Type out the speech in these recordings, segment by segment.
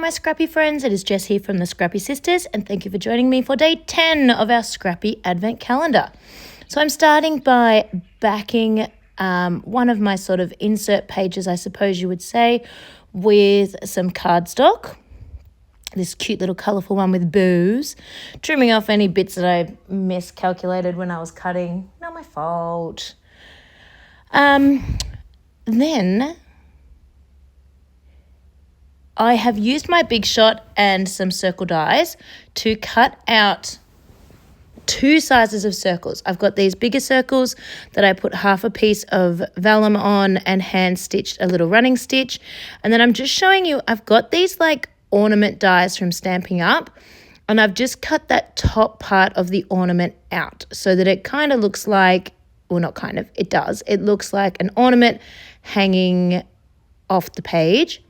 my Scrappy friends, it is Jess here from the Scrappy Sisters, and thank you for joining me for day 10 of our Scrappy Advent Calendar. So I'm starting by backing one of my sort of insert pages, I suppose you would say, with some cardstock. This cute little colourful one with bows, trimming off any bits that I miscalculated when I was cutting. Not my fault. Then I have used my Big Shot and some circle dies to cut out two sizes of circles. I've got these bigger circles that I put half a piece of vellum on and hand stitched a little running stitch. And then I'm just showing you, I've got these like ornament dies from Stampin' Up, and I've just cut that top part of the ornament out so that it kind of looks like, well, not kind of, it does. It looks like an ornament hanging off the page.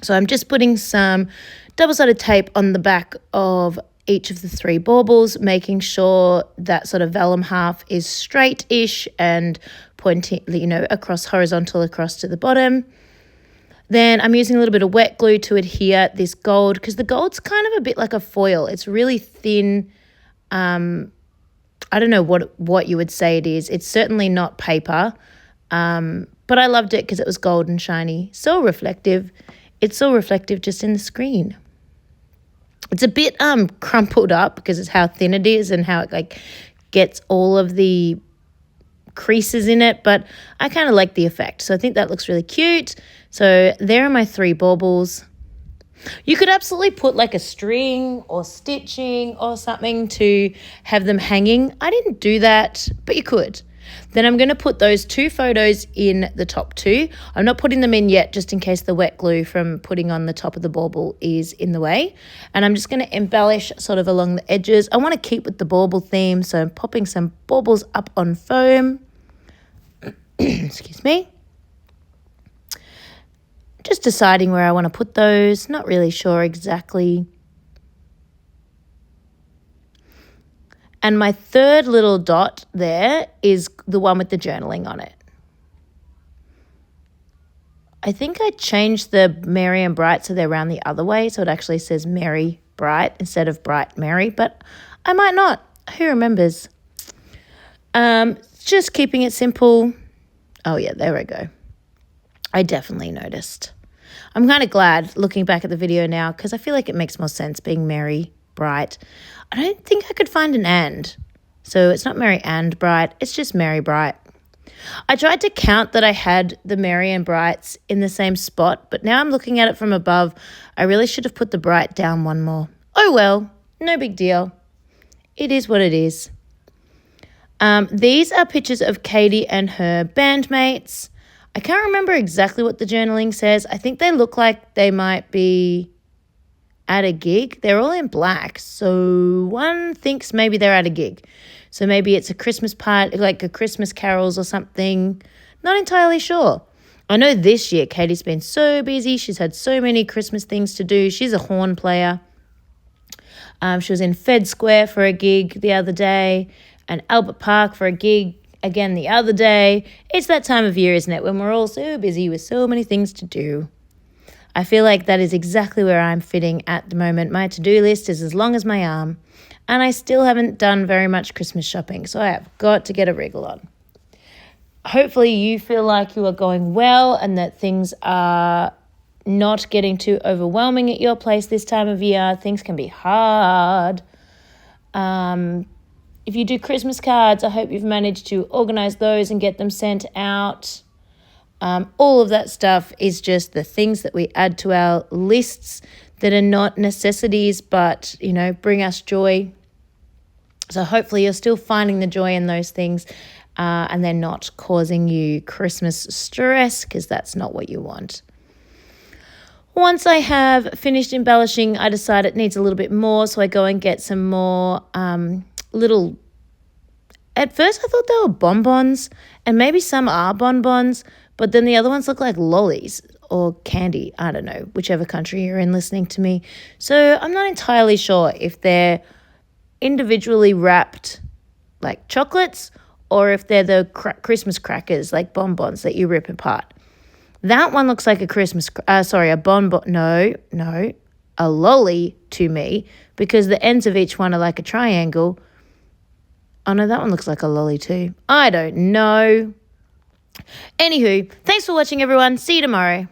So I'm just putting some double-sided tape on the back of each of the three baubles, making sure that sort of vellum half is straight-ish and pointing, across horizontal across to the bottom. Then I'm using a little bit of wet glue to adhere this gold, because the gold's kind of a bit like a foil. It's really thin. I don't know what you would say it is. It's certainly not paper, but I loved it because it was gold and shiny. So reflective. It's so reflective just in the screen. It's a bit crumpled up because it's how thin it is and how it like gets all of the creases in it, but I kind of like the effect. So I think that looks really cute. So there are my three baubles. You could absolutely put like a string or stitching or something to have them hanging. I didn't do that, but you could. Then I'm going to put those two photos in the top two. I'm not putting them in yet just in case the wet glue from putting on the top of the bauble is in the way. And I'm just going to embellish sort of along the edges. I want to keep with the bauble theme, so I'm popping some baubles up on foam. Excuse me. Just deciding where I want to put those. Not really sure exactly. And my third little dot there is the one with the journaling on it. I think I changed the Merry and Bright so they're around the other way, so it actually says Merry Bright instead of Bright Merry, but I might not. Who remembers? Just keeping it simple. Oh yeah, there we go. I definitely noticed. I'm kind of glad looking back at the video now because I feel like it makes more sense being Merry Bright. I don't think I could find an and. So it's not Merry and Bright, it's just Merry Bright. I tried to count that I had the Merry and Brights in the same spot, but now I'm looking at it from above. I really should have put the Bright down one more. Oh well, no big deal. It is what it is. These are pictures of Katie and her bandmates. I can't remember exactly what the journaling says. I think they look like they might be at a gig. They're all in black, so one thinks maybe they're at a gig. So maybe it's a Christmas party, like a Christmas carols or something. Not entirely sure. I know this year Katie's been so busy. She's had so many Christmas things to do. She's a horn player. She was in Fed Square for a gig the other day and Albert Park for a gig again the other day. It's that time of year, isn't it, when we're all so busy with so many things to do. I feel like that is exactly where I'm fitting at the moment. My to-do list is as long as my arm, and I still haven't done very much Christmas shopping, so I have got to get a wriggle on. Hopefully you feel like you are going well and that things are not getting too overwhelming at your place this time of year. Things can be hard. If you do Christmas cards, I hope you've managed to organise those and get them sent out. All of that stuff is just the things that we add to our lists that are not necessities but, bring us joy. So hopefully you're still finding the joy in those things and they're not causing you Christmas stress, because that's not what you want. Once I have finished embellishing, I decide it needs a little bit more, so I go and get some more little... At first I thought they were bonbons, and maybe some are bonbons, but then the other ones look like lollies or candy. I don't know, whichever country you're in listening to me. So I'm not entirely sure if they're individually wrapped like chocolates or if they're the Christmas crackers like bonbons that you rip apart. That one looks like a a bonbon. No, a lolly to me because the ends of each one are like a triangle. Oh no, that one looks like a lolly too. I don't know. Anywho, thanks for watching everyone. See you tomorrow.